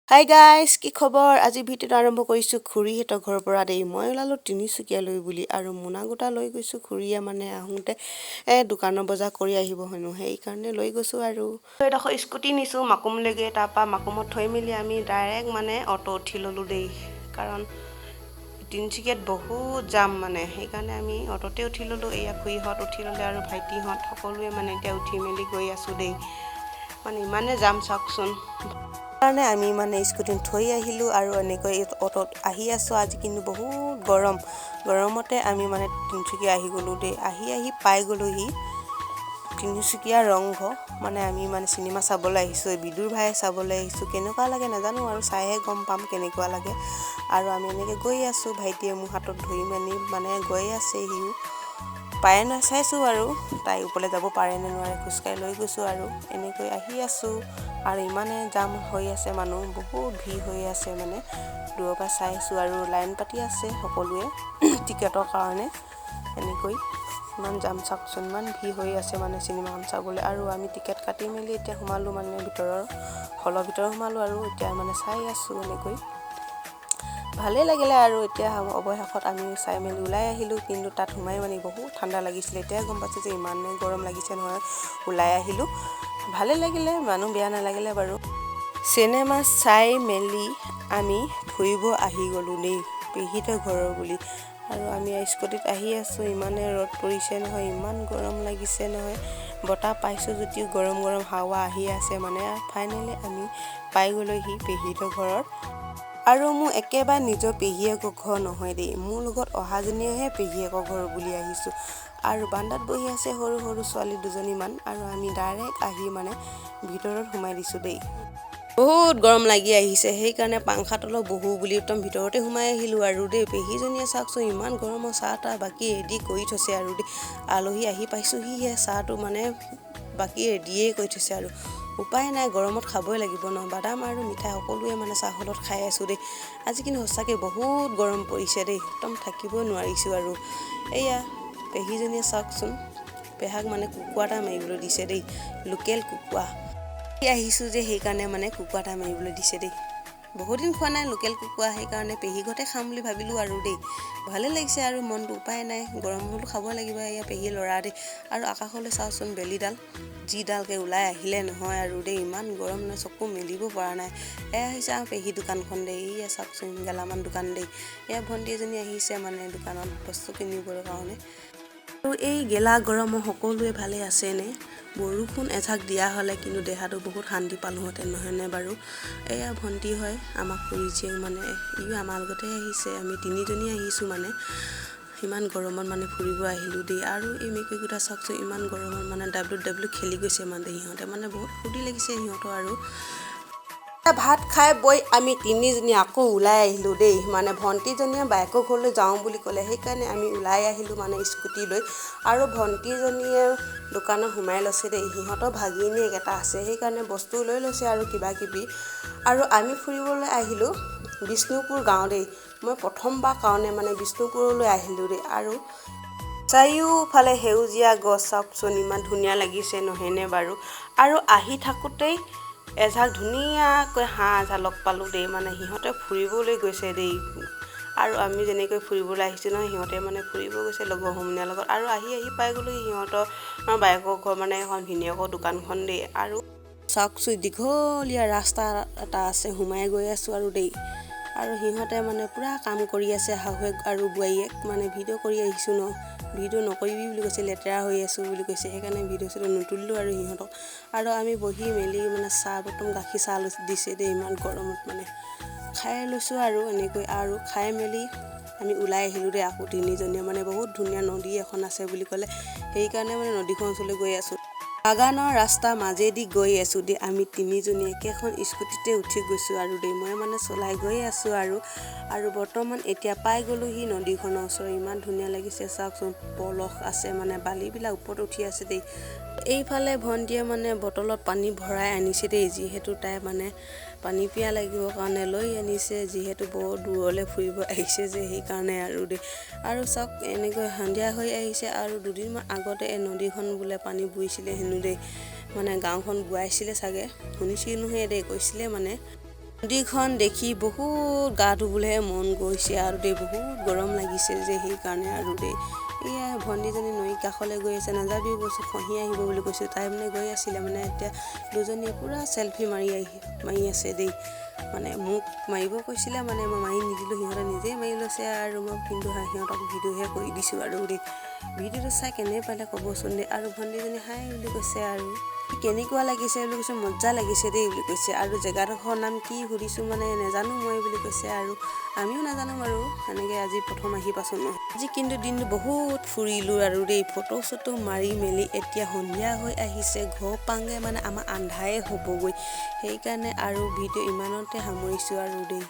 Hi guys, কি খবৰ? আজি ভিডিঅ'টো আৰম্ভ কৰিছোঁ খুৰীহঁতৰ ঘৰৰ পৰা দেই। মই ওলালোঁ তিনিচুকীয়ালৈ বুলি আৰু মোনা গোটা লৈ গৈছোঁ। খুৰীয়ে মানে আহোঁতে দোকানৰ বজাৰ কৰি আহিব হেনো, সেইকাৰণে লৈ গৈছোঁ আৰু এডোখৰ স্কুটি নিছোঁ মাকুমলৈকে। তাৰপৰা মাকুমত থৈ মেলি আমি ডাইৰেক্ট মানে অটো উঠি ল'লোঁ দেই, কাৰণ তিনিচুকীয়াত বহুত যাম মানে, সেইকাৰণে আমি অটোতে উঠি ল'লোঁ। এয়া খুৰীহঁত উঠি ল'লে আৰু ভাইটিহঁত সকলোৱে মানে এতিয়া উঠি মেলি গৈ আছোঁ দেই। মানে ইমানে যাম চাওকচোন। কাৰণে আমি মানে স্কুটিত থৈ আহিলোঁ আৰু এনেকৈ অটোত আহি আছোঁ। আজি কিন্তু বহুত গৰমতে আমি মানে তিনিচুকীয়া আহি গ'লোঁ দেই। আহি পাই গ'লোঁহি তিনিচুকীয়া ৰংঘৰ। মানে আমি মানে চিনেমা চাবলৈ আহিছোঁ, বিদুৰভাই চাবলৈ আহিছোঁ। কেনেকুৱা লাগে নাজানো আৰু, চাইহে গম পাম কেনেকুৱা লাগে। আৰু আমি এনেকৈ গৈ আছোঁ, ভাইটিয়ে মোৰ হাতত ধৰি মেলি মানে গৈ আছে। সিও পাৰে নহয় চাইছোঁ আৰু, তাই ওপৰলৈ যাব পাৰে নে নোৱাৰে। খোজকাঢ়ি লৈ গৈছোঁ আৰু এনেকৈ আহি আছোঁ। আৰু ইমানে জাম হৈ আছে, মানুহ বহুত ভিৰ হৈ আছে মানে, দূৰৰ পৰা চাইছোঁ আৰু লাইন পাতি আছে সকলোৱে টিকেটৰ কাৰণে। এনেকৈ ইমান জাম চাওকচোন, ইমান ভিৰ হৈ আছে মানে চিনেমাখন চাবলৈ। আৰু আমি টিকেট কাটি মেলি এতিয়া সোমালোঁ মানে হলৰ ভিতৰত সোমালোঁ আৰু এতিয়া মানে চাই আছোঁ। এনেকৈ ভালেই লাগিলে আৰু এতিয়া অৱশেষত আমি চাই মেলি ওলাই আহিলোঁ। কিন্তু তাত সোমাই মানে বহুত ঠাণ্ডা লাগিছিলে। এতিয়াই গম পাইছোঁ যে ইমানে গৰম লাগিছে নহয়। ওলাই আহিলোঁ, ভালেই লাগিলে, মানুহ বেয়া নালাগিলে বাৰু। চিনেমা চাই মেলি আমি ফুৰিব আহি গ'লোঁ দেই, পেহীহঁতৰ ঘৰৰ বুলি। আৰু আমি স্কুটিত আহি আছোঁ। ইমানে ৰ'দ পৰিছে নহয়, ইমান গৰম লাগিছে নহয়। বতাহ পাইছোঁ যদিও গৰম হাৱা আহি আছে মানে। ফাইনেলি আমি পাই গ'লোঁহি পেহীহঁতৰ ঘৰত। আৰু মোৰ একেবাৰে নিজৰ পেহীয়েকৰ ঘৰ নহয় দেই, মোৰ লগত অহাজনীয়েহে পেহীয়েকৰ ঘৰ বুলি আহিছোঁ। আৰু বাৰান্দাত বহি আছে সৰু ছোৱালী দুজনীমান। আৰু আমি ডাইৰেক্ট আহি মানে ভিতৰত সোমাই দিছোঁ দেই। বহুত গৰম লাগি আহিছে, সেইকাৰণে পাংখা তলত বহোঁ বুলি একদম ভিতৰতে সোমাই আহিলোঁ আৰু দেই। পেহীজনীয়ে চাওকচোন ইমান গৰমৰ চাহ তাহ বাকী ৰেডি কৰি থৈছে আৰু দেই। আলহী আহি পাইছোঁহিহে, চাহটো মানে বাকী ৰেডিয়েই কৰি থৈছে আৰু উপায় নাই, গৰমত খাবই লাগিব ন। বাদাম আৰু মিঠাই সকলোৱে মানে চাহৰ লগত খাই আছোঁ দেই। আজি কিন্তু সঁচাকৈ বহুত গৰম পৰিছে দেই, একদম থাকিবই নোৱাৰিছোঁ আৰু। এয়া পেহীজনীয়ে চাওকচোন, পেহাক মানে কুকুৰা এটা মাৰিবলৈ দিছে দেই, লোকেল কুকুৰা। আহিছোঁ যে সেইকাৰণে মানে কুকুৰা এটা মাৰিবলৈ দিছে দেই। বহুত দিন খোৱা নাই লোকেল কুকুৰা, সেইকাৰণে পেহী ঘৰতে খাম বুলি ভাবিলোঁ আৰু দেই। ভালেই লাগিছে আৰু মনটো, উপায় নাই, গৰম হ'লেও খাব লাগিব। এয়া পেহী ল'ৰা দেই। আৰু আকাশলৈ চাওকচোন, বেলিডাল যিডালকৈ ওলাই আহিলে নহয় আৰু দেই। ইমান গৰম নহয়, চকু মেলিব পৰা নাই। এয়া হৈছে আৰু পেহী দোকানখন দেই। এয়া চাওকচোন, গেলামাল দোকান দেই। এয়া ভণ্টি এজনী আহিছে মানে দোকানত বস্তু কিনিবৰ কাৰণে। আৰু এই গেলা গৰমৰ সকলোৱে ভালে আছেনে? বৰষুণ এজাক দিয়া হ'লে কিন্তু দেহাটো বহুত শান্তি পালোঁহেঁতেন, নহয়নে বাৰু? এয়া ভণ্টি হয়, আমাক খুৰী জীয়েক মানে, ইও আমাৰ লগতে আহিছে। আমি তিনিজনী আহিছোঁ মানে। ইমান গৰমত মানে ফুৰিব আহিলোঁ দেই। আৰু এই মেকুৰীকেইটা চাওকচোন, ইমান গৰমত মানে ডাব্লিউ খেলি গৈছে মানে সিহঁতে, মানে বহুত ফূৰ্তি লাগিছে সিহঁতৰ। আৰু ভাত খাই বৈ আমি তিনিজনী আকৌ ওলাই আহিলোঁ দেই। মানে ভণ্টিজনীয়ে বাইকৰ ঘৰলৈ যাওঁ বুলি ক'লে, সেইকাৰণে আমি ওলাই আহিলোঁ মানে স্কুটি লৈ। আৰু ভণ্টিজনীয়ে দোকানত সোমাই লৈছে দেই। সিহঁতৰ ভাগিনীয়েক এটা আছে, সেইকাৰণে বস্তু লৈ লৈছে আৰু কিবা কিবি। আৰু আমি ফুৰিবলৈ আহিলোঁ বিষ্ণুপুৰ গাঁও দেই। মই প্ৰথমবাৰ কাৰণে মানে বিষ্ণুপুৰলৈ আহিলোঁ দেই। আৰু চাৰিওফালে সেউজীয়া গছ চাওকচোন, ইমান ধুনীয়া লাগিছে নহয়নে বাৰু? আৰু আহি থাকোঁতেই এজাক ধুনীয়াকৈ হাঁহ এজাক লগ পালোঁ দেই। মানে সিহঁতে ফুৰিবলৈ গৈছে দেই। আৰু আমি যেনেকৈ ফুৰিবলৈ আহিছোঁ নহয়, সিহঁতে মানে ফুৰিব গৈছে লগৰ সমনীয়াৰ লগত। আৰু আহি পাই গ'লোঁ সিহঁতৰ বাইকৰ ঘৰ, মানে এখন ভিনিয়েকৰ দোকানখন দেই। আৰু চাওকচোন, দীঘলীয়া ৰাস্তা এটা আছে, সোমাই গৈ আছোঁ আৰু দেই। আৰু সিহঁতে মানে পূৰা কাম কৰি আছে, শাহুৱেক আৰু বোৱাৰীয়েক। মানে ভিডিঅ' কৰি আহিছোঁ ন, ভিডিঅ' নকৰিবি বুলি কৈছে, লেতেৰা হৈ আছোঁ বুলি কৈছে, সেইকাৰণে ভিডিঅ' নুতুলিলোঁ আৰু সিহঁতক। আৰু আমি বহি মেলি মানে চাহ বটল গাখীৰ চাহ দিছে দেই, ইমান গৰমত মানে খাই লৈছোঁ আৰু এনেকৈ। আৰু খাই মেলি আমি ওলাই আহিলোঁ দেই আকৌ তিনিজনীয়ে। মানে বহুত ধুনীয়া নদী এখন আছে বুলি ক'লে, সেইকাৰণে মানে নদীখন ওচৰলৈ গৈ আছোঁ। বাগানৰ ৰাস্তা মাজেদি গৈ আছোঁ দেই, আমি তিনিজনী একেখন স্কুটিতে উঠি গৈছোঁ আৰু দেই। মই মানে চলাই গৈ আছোঁ আৰু বৰ্তমান এতিয়া পাই গ'লোঁহি নদীখনৰ ওচৰত। ইমান ধুনীয়া লাগিছে চাওকচোন, পলস আছে মানে, বালিবিলাক ওপৰত উঠি আছে দেই। এইফালে ভণ্টিয়ে মানে বটলত পানী ভৰাই আনিছে দেই, যিহেতু তাই মানে পানী পিয়াহ লাগিবৰ কাৰণে লৈ আনিছে, যিহেতু বৰ দূৰলৈ ফুৰিব আহিছে যে সেইকাৰণে আৰু দেই। আৰু চাওক, এনেকৈ সন্ধিয়া হৈ আহিছে। আৰু দুদিনমান আগতে এই নদীখন বোলে পানী বুৰিছিলে হেনো দেই, মানে গাঁওখন বুৱাইছিলে চাগে, শুনিছিলোঁহে দেই, কৈছিলে মানে। নদীখন দেখি বহুত গা ধুবলৈহে মন গৈছে আৰু দেই বহুত গৰম লাগিছে যে সেইকাৰণে আৰু দেই এয়া ভণ্টিজনী নৈ কাষলৈ গৈ আছে নাযাবি বস্তু খহি আহিব বুলি কৈছোঁ তাই মানে গৈ আছিলে মানে এতিয়া দুজনীয়ে পূৰা চেলফি মাৰি আছে দেই মানে মোক মাৰিব কৈছিলে মানে মই মাৰি নিদিলোঁ সিহঁতে নিজেই মাৰি লৈছে আৰু মই কিন্তু সিহঁতক ভিডিঅ'হে কৰি দিছোঁ আৰু দেই ভিডিঅ'টো চাই কেনে পালে ক'বচোন দেই আৰু ভণ্টিজনী হাই বুলি কৈছে আৰু কেনেকুৱা লাগিছে বুলি কৈছে মজা লাগিছে দেই বুলি কৈছে আৰু জেগাডোখৰ নাম কি সুধিছোঁ মানে নাজানো মই বুলি কৈছে আৰু আমিও নাজানো বাৰু সেনেকৈ আজি প্ৰথম আহি পাইছোঁ মই আজি কিন্তু দিনটো বহুত ফুৰিলোঁ আৰু দেই ফটো চটো মাৰি মেলি এতিয়া সন্ধিয়া হৈ আহিছে ঘৰ পাওঁগৈ মানে আমাৰ আন্ধাৰে হ'বগৈ সেইকাৰণে আৰু ভিডিঅ' ইমানতে সামৰিছোঁ আৰু দেই